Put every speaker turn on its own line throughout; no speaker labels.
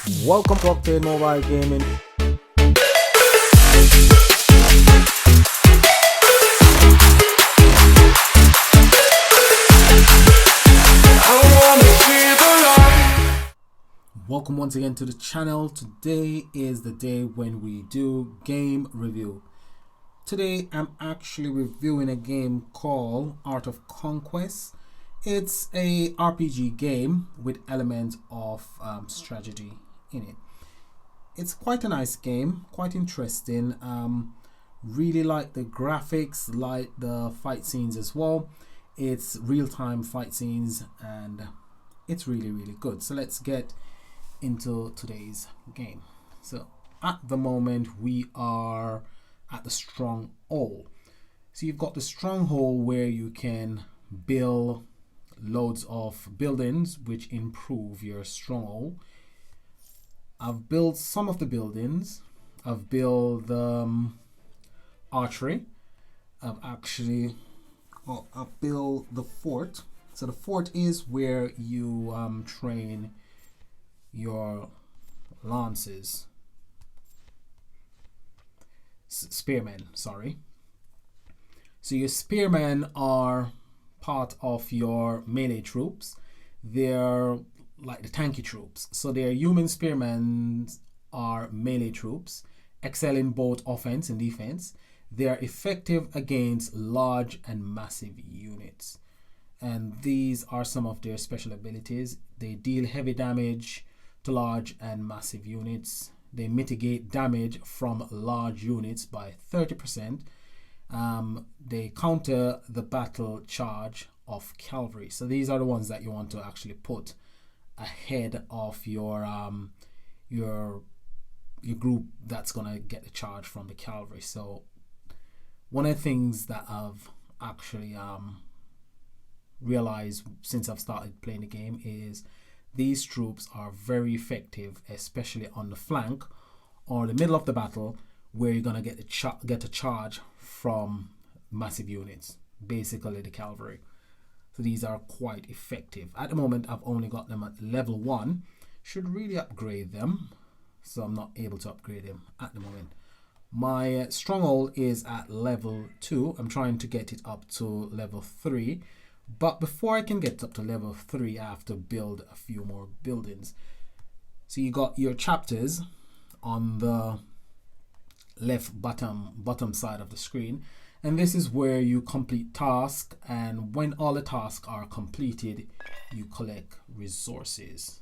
Welcome to Octane Mobile Gaming. Welcome once again to the channel. Today is the day when we do game review. Today I'm actually reviewing a game called Art of Conquest. It's a RPG game with elements of strategy in it. It's quite a nice game, quite interesting. Really like the graphics, like the fight scenes as well. It's real-time fight scenes and it's really good. So let's get into today's game. So at the moment we are at the stronghold. So you've got the stronghold where you can build loads of buildings which improve your stronghold. I've built some of the buildings. I've built archery. I've built the fort. So the fort is where you train your lances, spearmen, sorry. So your spearmen are part of your melee troops. They're like the tanky troops. So their human spearmen are melee troops, excel in both offense and defense. They are effective against large and massive units. And these are some of their special abilities. They deal heavy damage to large and massive units. They mitigate damage from large units by 30%. They counter the battle charge of cavalry. So these are the ones that you want to actually put ahead of your group that's gonna get the charge from the cavalry. So one of the things that I've actually realized since I've started playing the game is these troops are very effective, especially on the flank or the middle of the battle, where you're gonna get a charge from massive units, basically the cavalry. So these are quite effective. At the moment, I've only got them at level 1. Should really upgrade them, so I'm not able to upgrade them at the moment. My stronghold is at level 2. I'm trying to get it up to level 3. But before I can get up to level 3, I have to build a few more buildings. So you got your chapters on the left bottom side of the screen. And this is where you complete tasks. And when all the tasks are completed, you collect resources.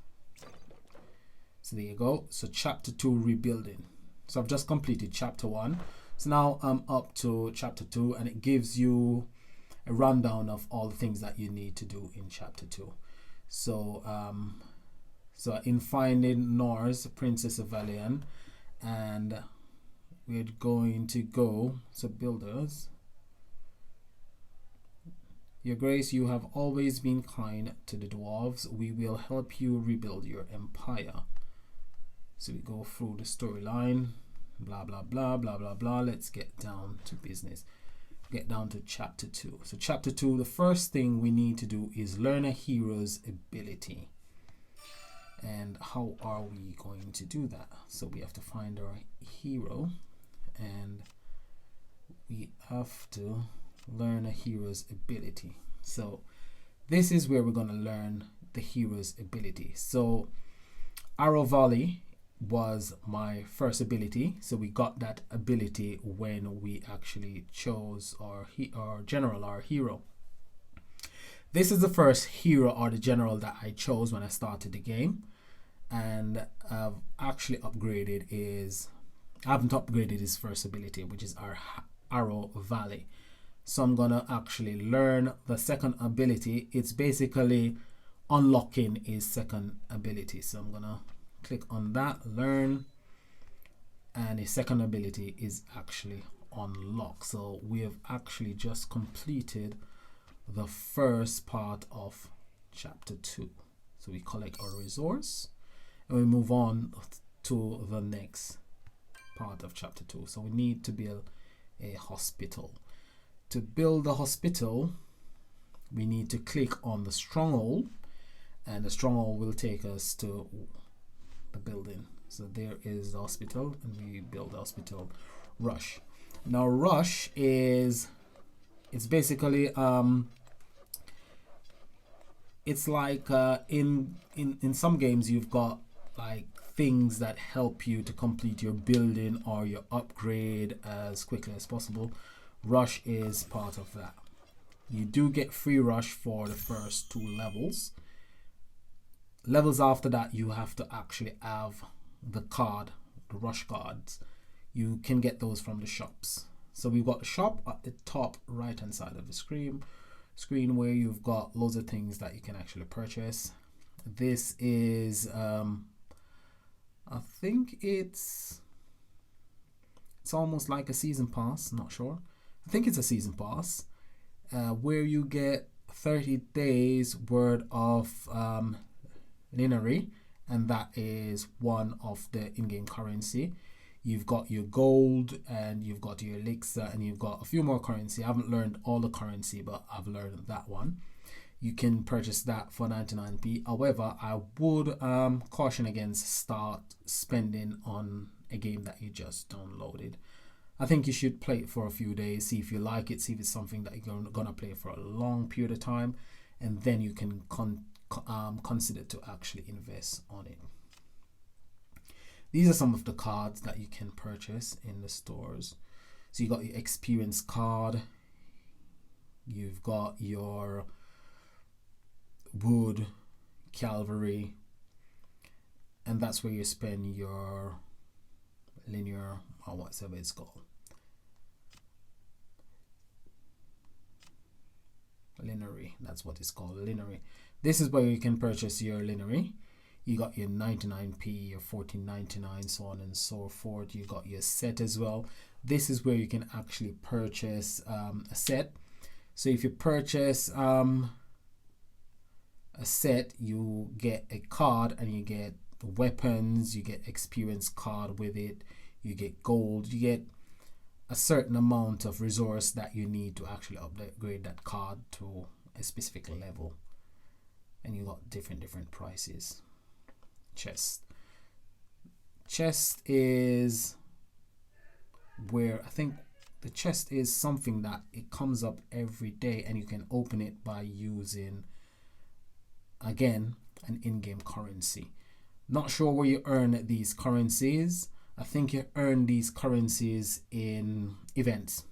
So there you go. So chapter 2, rebuilding. So I've just completed chapter 1. So now I'm up to chapter 2 and it gives you a rundown of all the things that you need to do in chapter 2. So in finding Norse, Princess of Valian, and we're going to go to builders. Your Grace, you have always been kind to the dwarves. We will help you rebuild your empire. So we go through the storyline, blah blah blah blah blah blah. Let's get down to business. Get down to chapter 2. So chapter 2, the first thing we need to do is learn a hero's ability. And how are we going to do that? So we have to find our hero and we have to learn a hero's ability. So this is where we're going to learn the hero's ability. So Arrow Volley was my first ability, so we got that ability when we actually chose our general, our hero. This is the first hero or the general that I chose when I started the game, and I've actually upgraded I haven't upgraded his first ability, which is our Arrow Valley. So I'm gonna actually learn the second ability. It's basically unlocking his second ability. So I'm gonna click on that, learn, and his second ability is actually unlocked. So we have actually just completed the first part of chapter 2. So we collect our resource and we move on to the next part of chapter 2. So we need to build a hospital. To build the hospital, we need to click on the stronghold, and the stronghold will take us to the building. So there is the hospital, and we build the hospital. Rush. Now rush is, it's basically it's like in some games you've got like things that help you to complete your building or your upgrade as quickly as possible. Rush is part of that. You do get free rush for the first 2 levels. Levels after that, you have to actually have the card, the rush cards. You can get those from the shops. So we've got the shop at the top right hand side of the screen where you've got loads of things that you can actually purchase. This is I think it's almost like a season pass, not sure. I think it's a season pass where you get 30 days worth of lineary, and that is one of the in-game currency. You've got your gold, and you've got your elixir, and you've got a few more currency. I haven't learned all the currency, but I've learned that one. You can purchase that for 99p. However, I would caution against start spending on a game that you just downloaded. I think you should play it for a few days, see if you like it, see if it's something that you're gonna play for a long period of time, and then you can consider to actually invest on it. These are some of the cards that you can purchase in the stores. So you got your experience card, you've got your wood, cavalry, and that's where you spend your linear or whatever it's called. Lineary, that's what it's called, lineary. This is where you can purchase your lineary. You got your 99p, your 14.99, so on and so forth. You got your set as well. This is where you can actually purchase a set. So if you purchase a set, you get a card, and you get the weapons, you get experience card with it, you get gold, you get a certain amount of resource that you need to actually upgrade that card to a specific level. And you got different prices. Chest is where I think the chest is something that it comes up every day, and you can open it by using, again, an in-game currency. Not sure where you earn these currencies. I think you earn these currencies in events.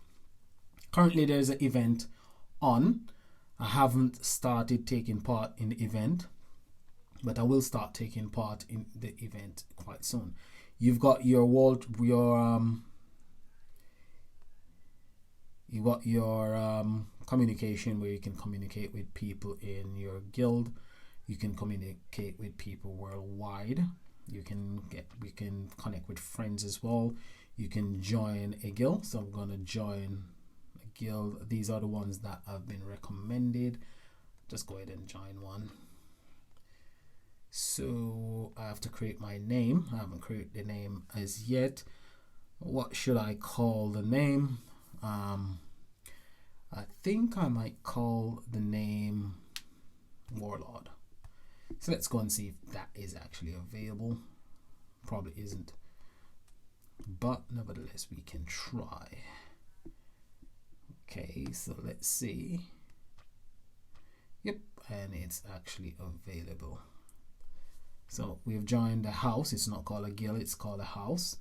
Currently there's an event on. I haven't started taking part in the event, but I will start taking part in the event quite soon. You've got your communication, where you can communicate with people in your guild. You can communicate with people worldwide. You can connect with friends as well. You can join a guild. So I'm gonna join a guild. These are the ones that have been recommended. Just go ahead and join one. So I have to create my name. I haven't created the name as yet. What should I call the name? I think I might call the name Warlord. So let's go and see if that is actually available. Probably isn't, but nevertheless we can try. Okay, so let's see. Yep, and it's actually available. So we've joined the house. It's not called a guild, it's called a house.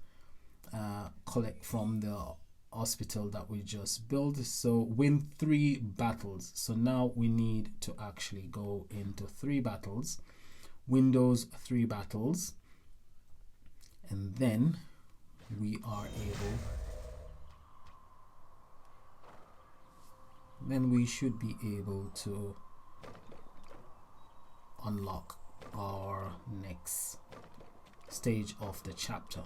Collect from the hospital that we just built. So win 3 battles. So now we need to actually go into 3 battles, win those 3 battles, and then we are able, then we should be able to unlock our next stage of the chapter.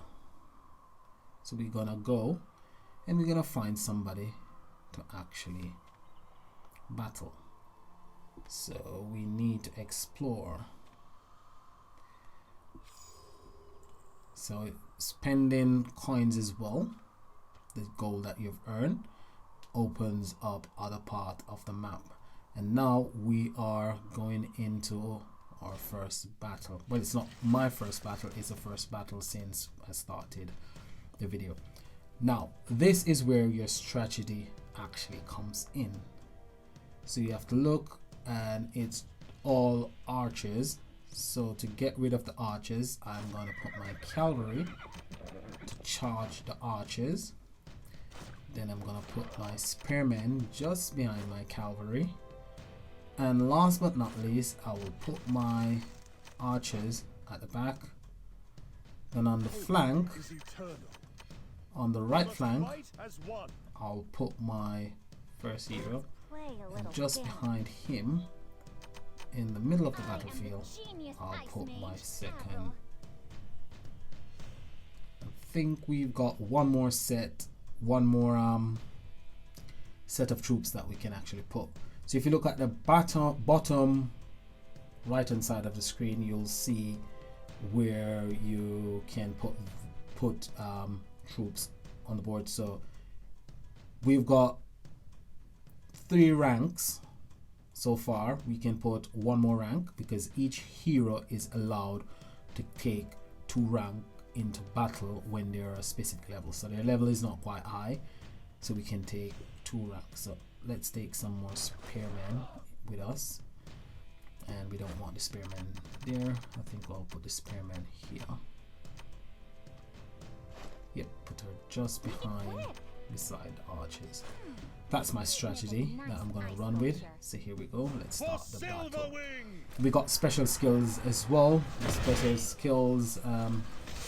So we're gonna go and we're gonna find somebody to actually battle. So we need to explore. So spending coins as well, the gold that you've earned, opens up other part of the map. And now we are going into our first battle. Well, it's not my first battle, it's the first battle since I started the video. Now, this is where your strategy actually comes in. So you have to look, and it's all archers. So to get rid of the archers, I'm going to put my cavalry to charge the archers. Then I'm going to put my spearmen just behind my cavalry. And last but not least, I will put my archers at the back. Then on the flank, on the right flank, I'll put my first hero. And just behind him, in the middle of the battlefield, I'll put my second. I think we've got one more set of troops that we can actually put. So if you look at the bottom right hand side of the screen, you'll see where you can put troops on the board. So we've got 3 ranks so far. We can put one more rank because each hero is allowed to take 2 rank into battle when they're a specific level. So their level is not quite high, so we can take 2 ranks. So let's take some more spearmen with us, and we don't want the spearmen there. I think I'll put the spearmen here. Yep, put her just beside the archers. That's my strategy that I'm going to run with. So here we go, let's start the battle. We got special skills as well. The special skills,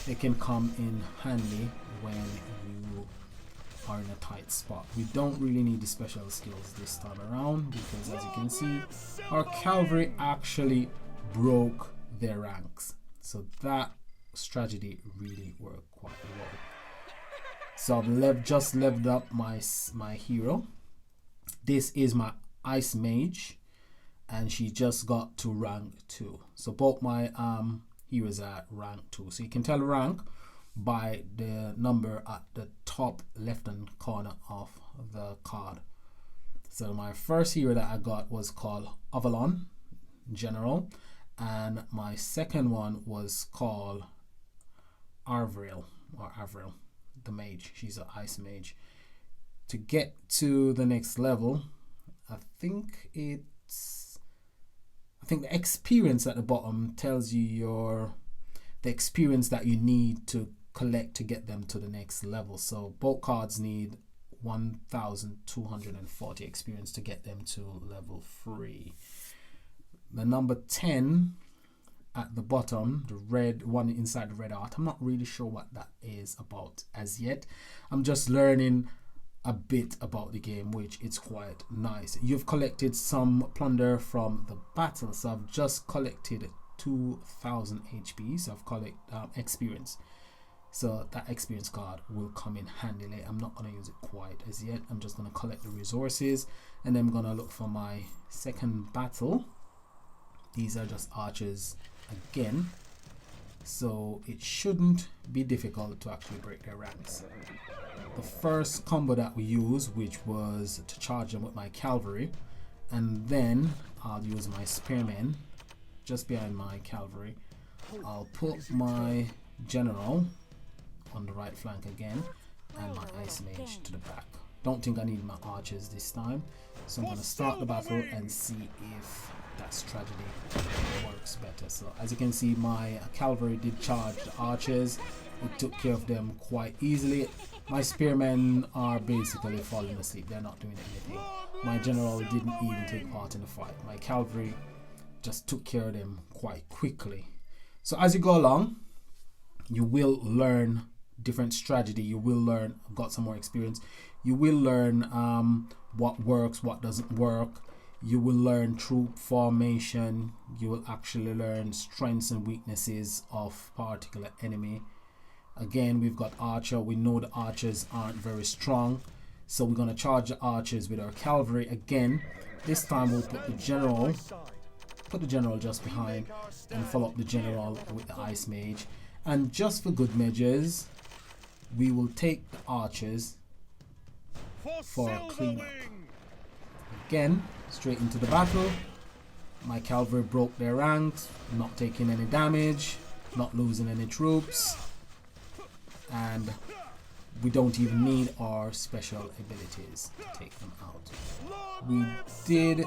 they can come in handy when you are in a tight spot. We don't really need the special skills this time around because, as you can see, our cavalry actually broke their ranks. So that strategy really worked quite well. So I've just leveled up my hero. This is my Ice Mage, and she just got to rank 2. So both my heroes are at rank 2. So you can tell rank by the number at the top left hand corner of the card. So my first hero that I got was called Avalon General, and my second one was called Avril the Mage. She's an Ice Mage. To get to the next level, I think the experience at the bottom tells you the experience that you need to collect to get them to the next level. So both cards need 1,240 experience to get them to level 3. The number 10 at the bottom, the red one inside the red art, I'm not really sure what that is about as yet. I'm just learning a bit about the game, which is quite nice. You've collected some plunder from the battle, so I've just collected 2,000 HP, so I've collected experience. So that experience card will come in handy later. I'm not going to use it quite as yet. I'm just going to collect the resources, and then I'm going to look for my second battle. These are just archers again, so it shouldn't be difficult to actually break their ranks. The first combo that we used, which was to charge them with my cavalry, and then I'll use my spearmen just behind my cavalry. I'll put my general on the right flank again, and my Ice Mage to the back. Don't think I need my archers this time, so I'm going to start the battle and see if that strategy works better. So as you can see, my cavalry did charge the archers. It took care of them quite easily. My spearmen are basically falling asleep. They're not doing anything. My general didn't even take part in the fight. My cavalry just took care of them quite quickly. So as you go along, you will learn different strategy. You will learn, I've got some more experience. You will learn what works, what doesn't work. You will learn troop formation. You will actually learn strengths and weaknesses of particular enemy. Again, we've got archer. We know the archers aren't very strong, so we're going to charge the archers with our cavalry again. This time we'll put the general just behind, and follow up the general with the Ice Mage. And just for good measures, we will take the archers for a cleanup. Again, straight into the battle. My cavalry broke their ranks, not taking any damage, not losing any troops, and we don't even need our special abilities to take them out. We did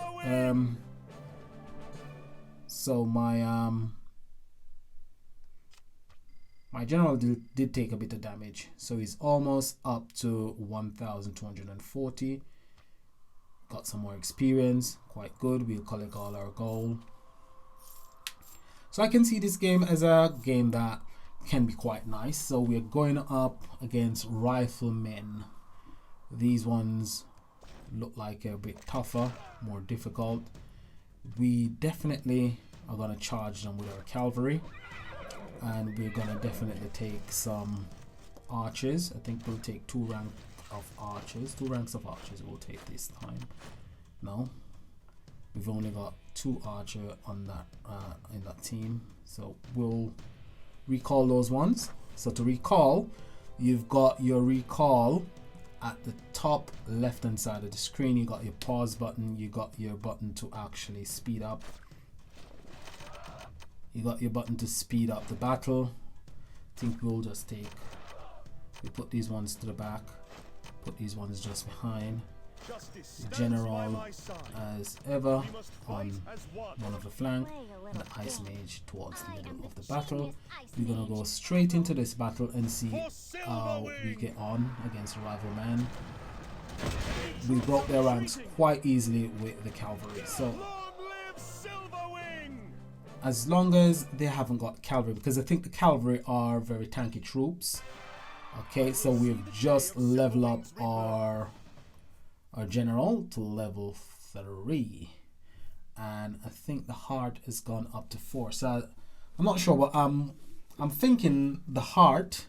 so my general did take a bit of damage, so he's almost up to 1,240. Got some more experience, quite good. We'll collect all our gold. So I can see this game as a game that can be quite nice. So we're going up against riflemen. These ones look like a bit tougher, more difficult. We definitely are going to charge them with our cavalry, and we're going to definitely take some archers. I think we'll take 2 ranks of archers. 2 ranks of archers we'll take this time. No, we've only got 2 archer on that in that team, so we'll recall those ones. So to recall, you've got your recall at the top left hand side of the screen. You got your pause button, you got your button to actually speed up, you got your button to speed up the battle. I think we'll just take, we put these ones to the back, put these ones just behind. The general as ever on one of the flank, and the ice mage towards the middle of the battle. We're gonna go straight into this battle and see how we get on against the rival man. We broke their ranks quite easily with the cavalry, so as long as they haven't got cavalry, because I think the cavalry are very tanky troops. Okay, so we've just leveled up our general to level 3, and I think the heart has gone up to 4. So I'm not sure, but I'm thinking the heart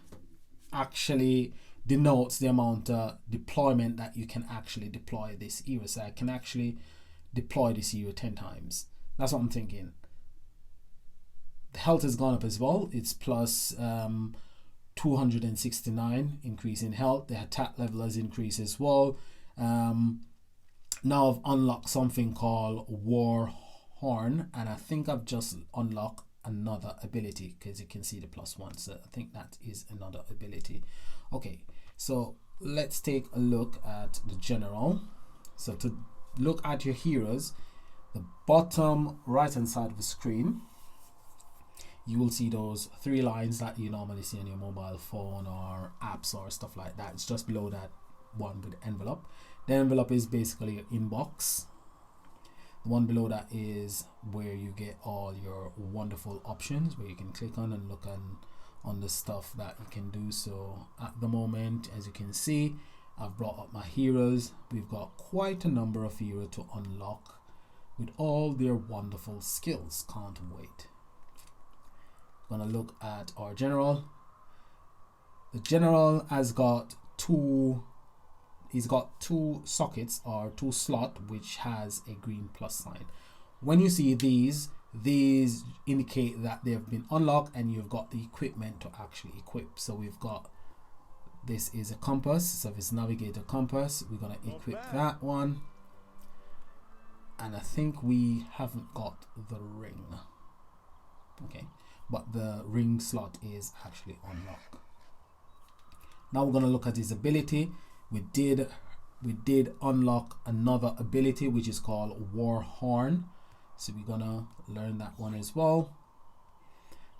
actually denotes the amount of deployment that you can actually deploy this hero. So I can actually deploy this hero 10 times. That's what I'm thinking. The health has gone up as well. It's plus 269 increase in health. The attack level has increased as well. Now I've unlocked something called War Horn, and I think I've just unlocked another ability, because you can see the +1, so I think that is another ability. Okay, so let's take a look at the general. So to look at your heroes, the bottom right hand side of the screen, you will see those 3 lines that you normally see on your mobile phone or apps or stuff like that. It's just below that one with the envelope. The envelope is basically your inbox. The one below that is where you get all your wonderful options, where you can click on and look on the stuff that you can do. So at the moment, as you can see, I've brought up my heroes. We've got quite a number of heroes to unlock with all their wonderful skills. Can't wait. Gonna look at our general. The general has got he's got 2 sockets or 2 slots which has a green plus sign. When you see these indicate that they've been unlocked and you've got the equipment to actually equip. So we've got, this is a compass, so if it's navigator compass, we're gonna equip that one. And I think we haven't got the ring. Okay, but the ring slot is actually unlocked. Now we're gonna look at his ability. We did unlock another ability which is called War Horn, so we're gonna learn that one as well.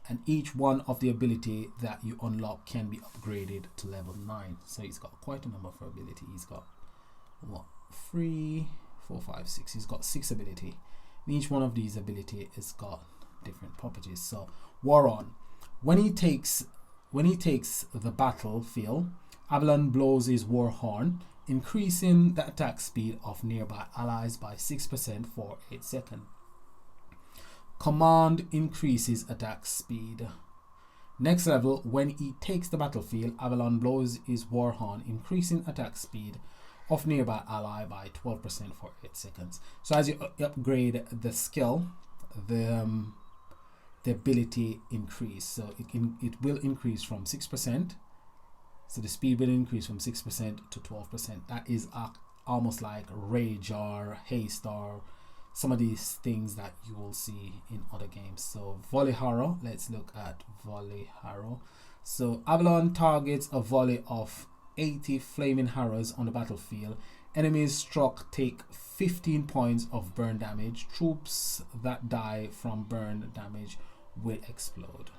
And each one of the ability that you unlock can be upgraded to level 9. So he's got quite a number of ability. He's got what, 3, 4, 5, 6. He's got 6 ability. And each one of these ability has got different properties. So War On, when he takes the battlefield, Avalon blows his War Horn, increasing the attack speed of nearby allies by 6% for 8 seconds. Command increases attack speed. Next level, when he takes the battlefield, Avalon blows his War Horn, increasing attack speed of nearby ally by 12% for 8 seconds. So as you upgrade the skill, the ability increase. So it will increase from 6%. So the speed will increase from 6% to 12%. That is almost like rage or haste or some of these things that you will see in other games. So volley harrow, let's look at volley harrow. So Avalon targets a volley of 80 flaming arrows on the battlefield. Enemies struck take 15 points of burn damage. Troops that die from burn damage will explode.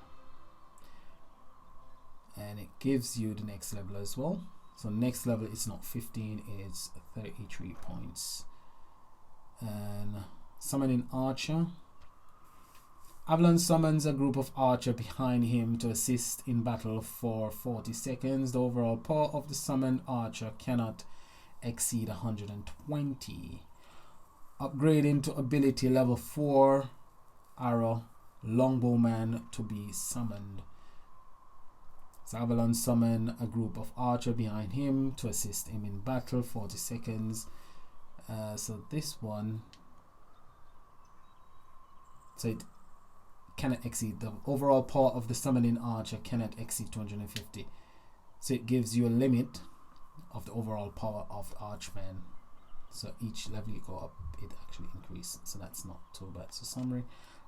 And it gives you the next level as well. So next level is not 15, it's 33 points. And summoning archer. Avalon summons a group of archer behind him to assist in battle for 40 seconds. The overall power of the summoned archer cannot exceed 120. Upgrading to ability level 4 arrow longbowman to be summoned. So Avalon summon a group of archer behind him to assist him in battle, 40 seconds. So this one, so it cannot exceed, the overall power of the summoning archer cannot exceed 250. So it gives you a limit of the overall power of the archman. So each level you go up, it actually increases. So that's not too bad. So summary,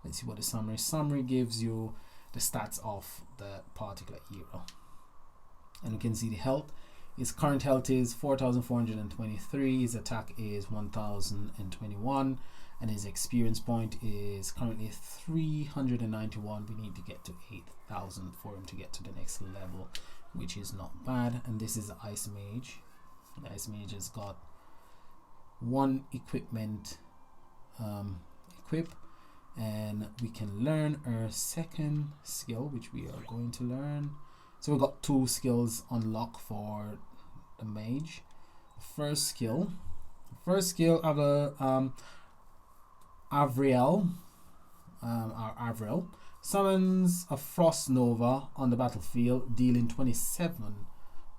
let's see what the summary gives you. The stats of the particular hero, and you can see the health. His current health is 4,423, his attack is 1,021, and his experience point is currently 391. We need to get to 8,000 for him to get to the next level, which is not bad. And this is the Ice Mage. The Ice Mage has got one equipment equip, and we can learn our second skill, which we are going to learn. So we've got 2 skills unlocked for the mage. First skill of Avriel, summons a frost nova on the battlefield, dealing 27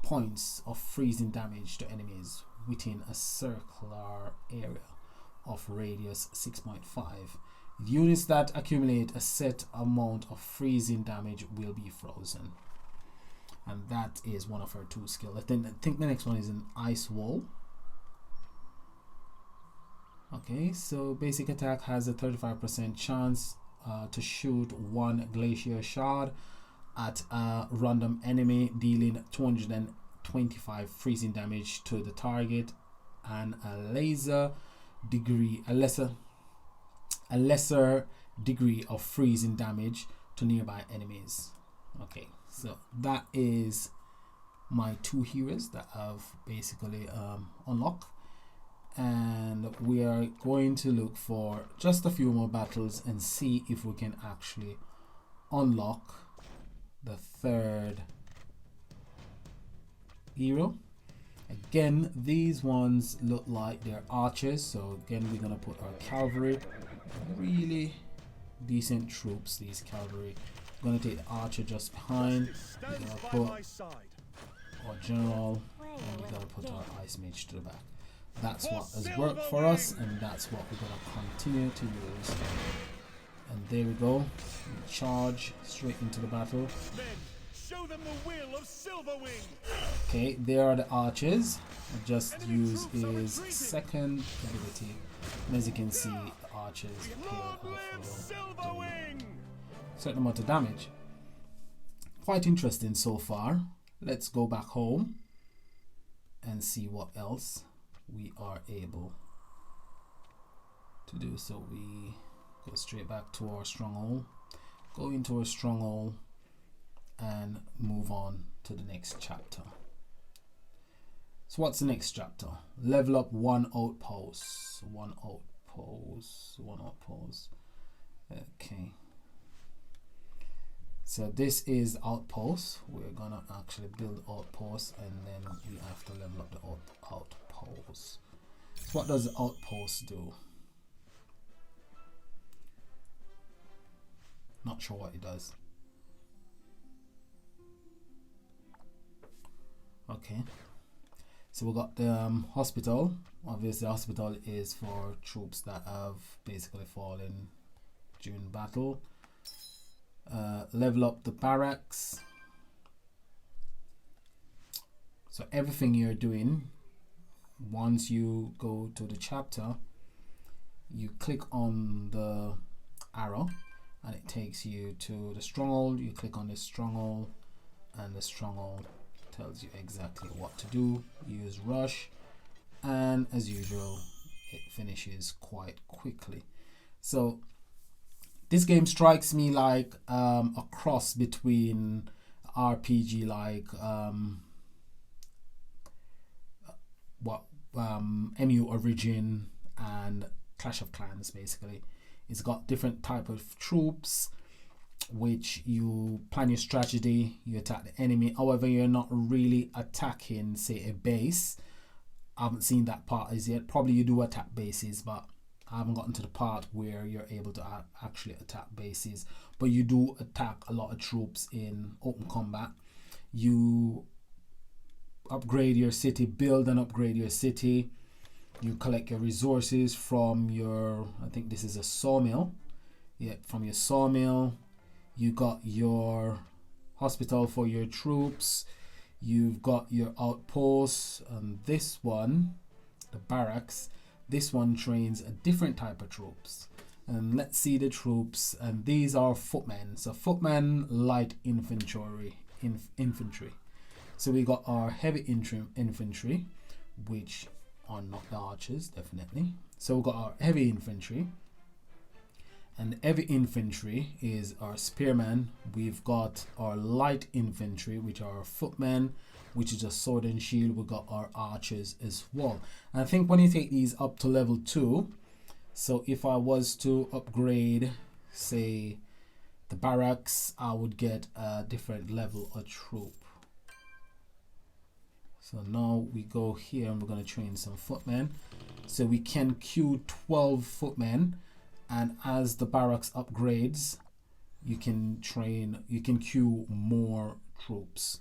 points of freezing damage to enemies within a circular area of radius 6.5. Units that accumulate a set amount of freezing damage will be frozen. And that is one of our 2 skills. I think the next one is an ice wall. Okay, so basic attack has a 35% chance to shoot 1 glacier shard at a random enemy, dealing 225 freezing damage to the target, and a lesser degree of freezing damage to nearby enemies. Okay, so that is my 2 heroes that I've basically unlocked, and we are going to look for just a few more battles and see if we can actually unlock the 3rd hero. Again, these ones look like they're archers, so again we're gonna put our cavalry, really decent troops. These cavalry, we're gonna take the archer just behind, we're gonna put our general, and we're gonna put our ice mage to the back. That's what has worked for us, and that's what we're gonna continue to use. And there we go, we charge straight into the battle.
Show them the will of Silverwing.
Okay, there are the archers. I just use his second ability, and as you can see, the archers appear doing certain amount of damage. Quite interesting so far. Let's go back home and see what else we are able to do. So we go straight back to our stronghold, go into our stronghold, and move on to the next chapter. So what's the next chapter? Level up 1 outpost. 1 outpost. 1 outpost. Okay. So this is outpost. We're gonna actually build outpost, and then we have to level up the outpost. So what does the outpost do? Not sure what it does. Okay, so we got the hospital. Obviously the hospital is for troops that have basically fallen during battle. Level up the barracks. So everything you're doing, once you go to the chapter, You click on the arrow and it takes you to the stronghold. You click on the stronghold and the stronghold tells you exactly what to do. Use rush, and as usual it finishes quite quickly. So this game strikes me like a cross between RPG like MU Origin and Clash of Clans. Basically, it's got different type of troops which you plan your strategy, you attack the enemy. However, you're not really attacking, say, a base. I haven't seen that part as yet. Probably you do attack bases, but I haven't gotten to the part where you're able to actually attack bases. But you do attack a lot of troops in open combat. You upgrade your city, build and upgrade your city. You collect your resources from your, I think this is a sawmill. Yeah, from your sawmill. You got your hospital for your troops. You've got your outposts, and this one, the barracks, this one trains a different type of troops. And let's see the troops, and these are footmen. So footmen, light infantry. So we got our heavy infantry, which are not the archers, definitely. So we got our heavy infantry. And heavy infantry is our spearmen. We've got our light infantry, which are our footmen, which is a sword and shield. We've got our archers as well. And I think when you take these up to level 2, so if I was to upgrade, say, the barracks, I would get a different level of troop. So now we go here and we're going to train some footmen. So we can queue 12 footmen. And as the barracks upgrades, you can queue more troops.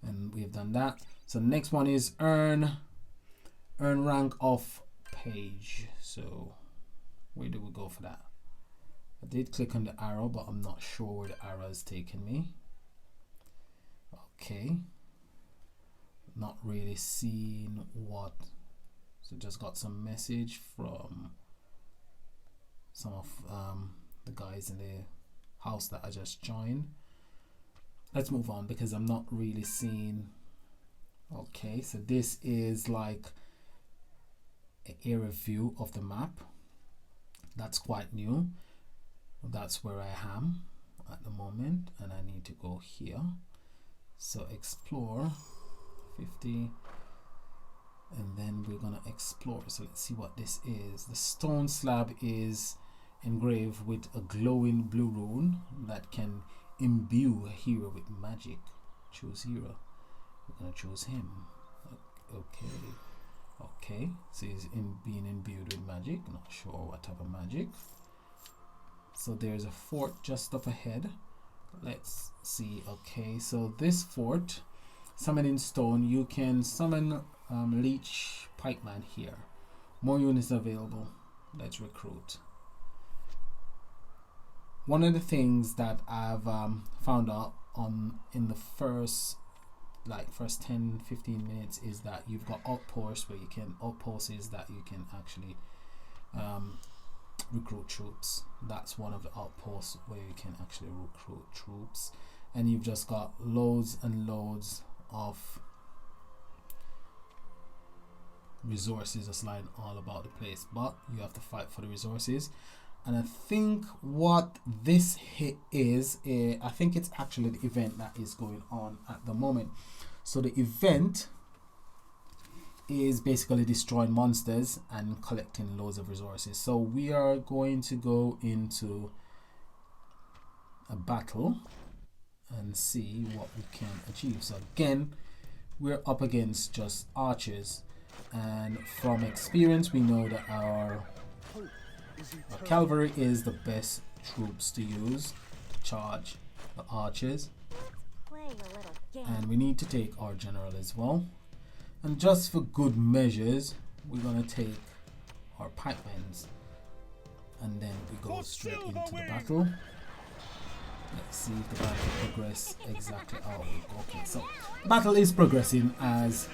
And we've done that. So the next one is earn rank of page. So where do we go for that? I did click on the arrow, but I'm not sure where the arrow has taken me. Okay. Not really seeing what. So just got some message from some of the guys in the house that I just joined. Let's move on because I'm not really seeing. Okay, so this is like an area view of the map. That's quite new. That's where I am at the moment, and I need to go here. So explore 50. And then we're gonna explore. So let's see what this is. The stone slab is engraved with a glowing blue rune that can imbue a hero with magic. Choose hero. We're gonna choose him. Okay. So he's being imbued with magic. Not sure what type of magic. So there's a fort just up ahead. Let's see. Okay, so this fort, summoning stone, you can summon leech pikeman here. More units available. Let's recruit. One of the things that I've found out in the first 10-15 minutes is that you've got outposts where you can actually recruit troops. That's one of the outposts where you can actually recruit troops, and you've just got loads and loads of resources just lying all about the place, but you have to fight for the resources. And I think what this hit is, I think it's actually the event that is going on at the moment. So the event is basically destroying monsters and collecting loads of resources. So we are going to go into a battle and see what we can achieve. So again, we're up against just archers, and from experience we know that our cavalry is the best troops to use to charge the archers, and we need to take our general as well. And just for good measures, we're going to take our pikemen, and then we go straight into the battle. Let's see if the battle progresses exactly how we go. Okay, so the battle is progressing as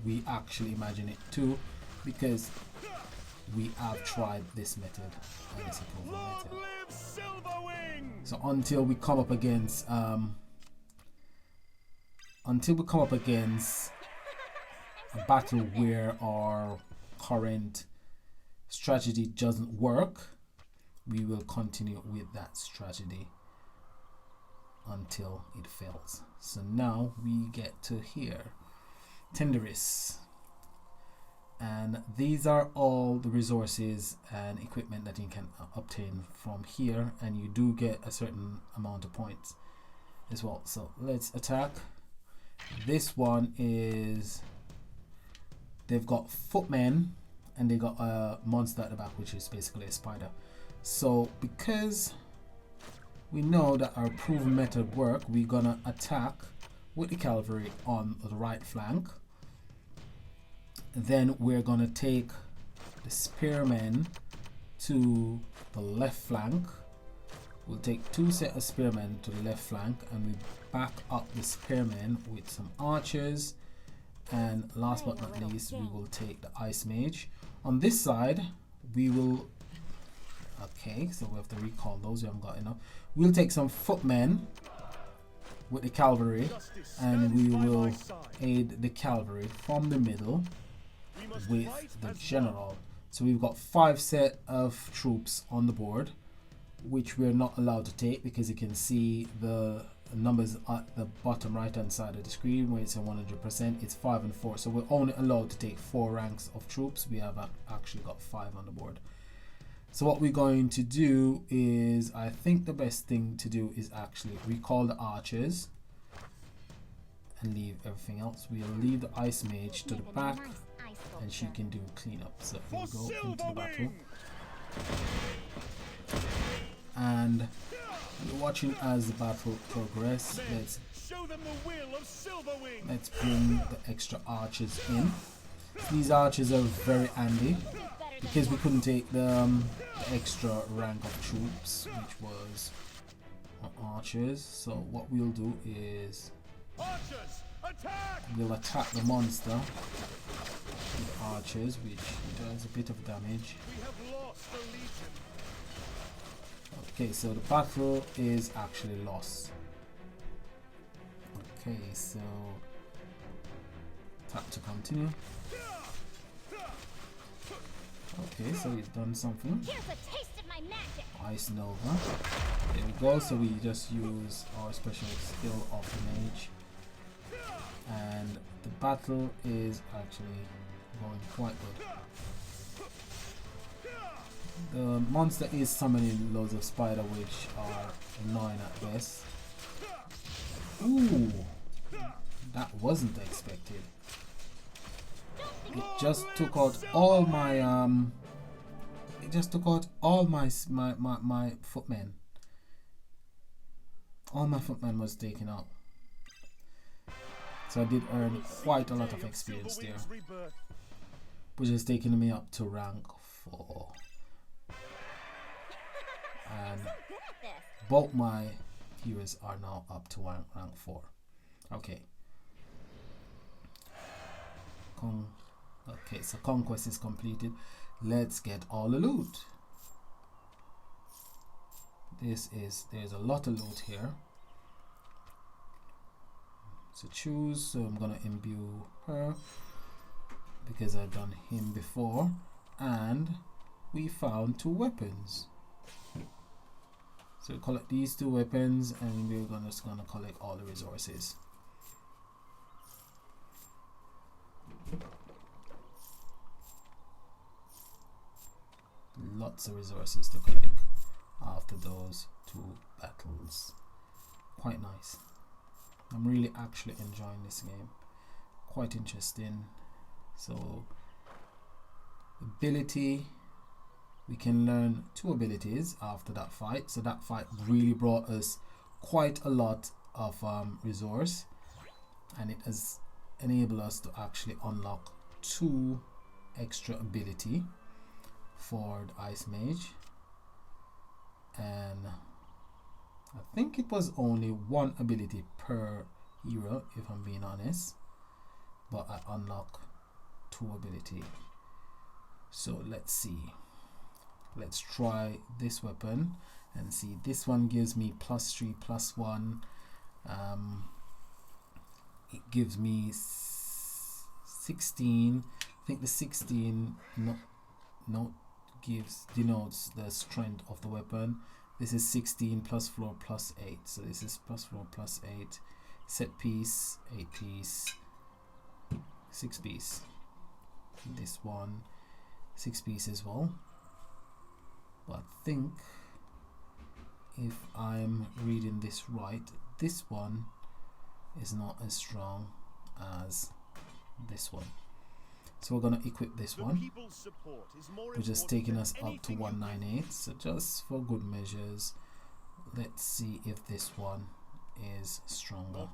we actually imagine it to. because we have tried this method and it's a proven
Long
method.
live Silverwing!
So until we come up against a battle where our current strategy doesn't work, we will continue with that strategy until it fails. So now we get to here, Tenderis, and these are all the resources and equipment that you can obtain from here, and you do get a certain amount of points as well. So let's attack. This one is, they've got footmen and they got a monster at the back, which is basically a spider. So because we know that our proven method work, we're gonna attack with the cavalry on the right flank. Then we're gonna take the spearmen to the left flank. We'll take 2 set of spearmen to the left flank, and we back up the spearmen with some archers. And last but not least, we will take the ice mage. On this side, we will, okay, so we have to recall those, we haven't got enough. We'll take some footmen with the cavalry, and we will aid the cavalry from the middle with the general. So we've got 5 set of troops on the board, which we're not allowed to take because you can see the numbers at the bottom right hand side of the screen where it's at 100%. It's 5 and 4, so we're only allowed to take 4 ranks of troops. We have actually got 5 on the board. So what we're going to do is, I think the best thing to do is actually recall the archers and leave everything else. We'll leave the ice mage to the back, and she can do cleanup. So we'll go into the battle, and we're watching as the battle progresses. Let's bring the extra archers in. These archers are very handy because we couldn't take the extra rank of troops, which was archers. So what we'll do is we'll attack the monster with archers, which does a bit of damage. Okay, so the battle is actually lost. Okay, so tap to continue. Okay, so he's done something. Ice Nova. There we go. So we just use our special skill of the mage, and the battle is actually going quite good. The monster is summoning loads of spider, which are annoying at best. Ooh, that wasn't expected. It just took out all my my footmen. All my footmen was taken out. So I did earn quite a lot of experience there, which is taking me up to rank 4. And both my heroes are now up to rank 4. Okay. Okay, so conquest is completed. Let's get all the loot. There's a lot of loot here. So choose. So I'm gonna imbue her because I've done him before, and we found 2 weapons. So we collect these 2 weapons, and we're just gonna collect all the resources. Lots of resources to collect after those 2 battles. Quite nice. I'm really actually enjoying this game. Quite interesting. So ability, we can learn 2 abilities after that fight. So that fight really brought us quite a lot of resource, and it has enabled us to actually unlock 2 extra ability for the ice mage. And I think it was only 1 ability per hero, if I'm being honest, but I unlocked 2 ability. So let's see. Let's try this weapon and see. This one gives me +3 +1. It gives me 16. I think the 16 denotes the strength of the weapon. This is 16 plus floor plus 8. So this is plus floor plus 8. Set piece, 8 piece, 6 piece. This one, 6 piece as well. But I think if I'm reading this right, this one is not as strong as this one. So we're going to equip this one, which is taking us up to 198. So just for good measures, let's see if this one is stronger.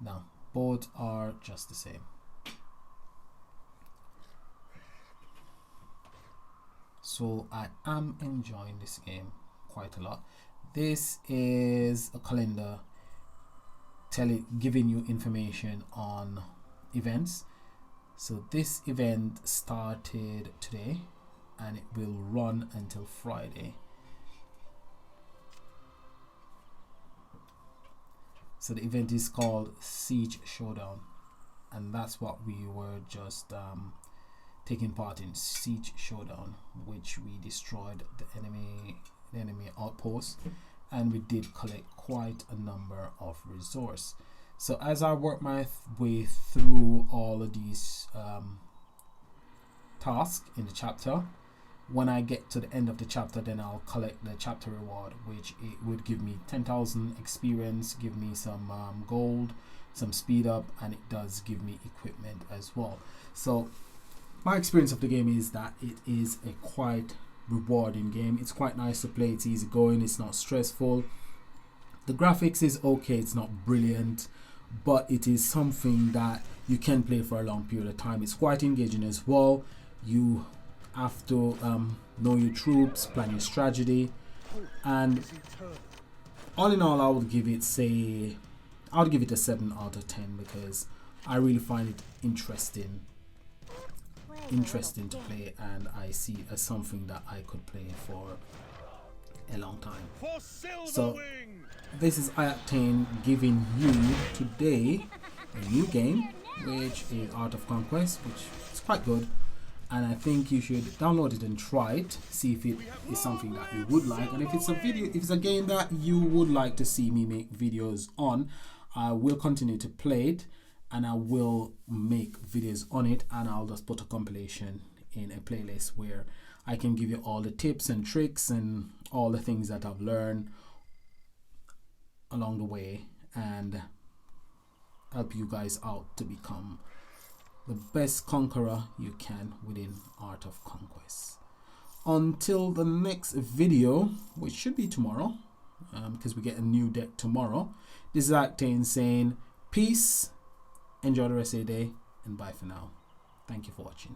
No, both are just the same. So I am enjoying this game quite a lot. This is a calendar giving you information on events. So this event started today and it will run until Friday. So the event is called Siege Showdown, and that's what we were just taking part in, Siege Showdown, which we destroyed the enemy outpost, and we did collect quite a number of resources. So as I work my way through all of these tasks in the chapter, when I get to the end of the chapter, then I'll collect the chapter reward, which it would give me 10,000 experience, give me some gold, some speed up, and it does give me equipment as well. So my experience of the game is that it is a quite rewarding game. It's quite nice to play. It's easy going. It's not stressful. The graphics is okay. It's not brilliant, but it is something that you can play for a long period of time. It's quite engaging as well. You have to know your troops, plan your strategy, and all in all, I would give it a 7 out of 10 because I really find it interesting to play, and I see it as something that I could play for a long time. So this is Octane giving you today a new game, which is Art of Conquest, which is quite good, and I think you should download it and try it, see if it is something that you would like, and if it's a game that you would like to see me make videos on, I will continue to play it, and I will make videos on it, and I'll just put a compilation in a playlist where I can give you all the tips and tricks and all the things that I've learned along the way, and help you guys out to become the best conqueror you can within Art of Conquest. Until the next video, which should be tomorrow, because we get a new deck tomorrow, this is Octane saying peace, enjoy the rest of your day, and bye for now. Thank you for watching.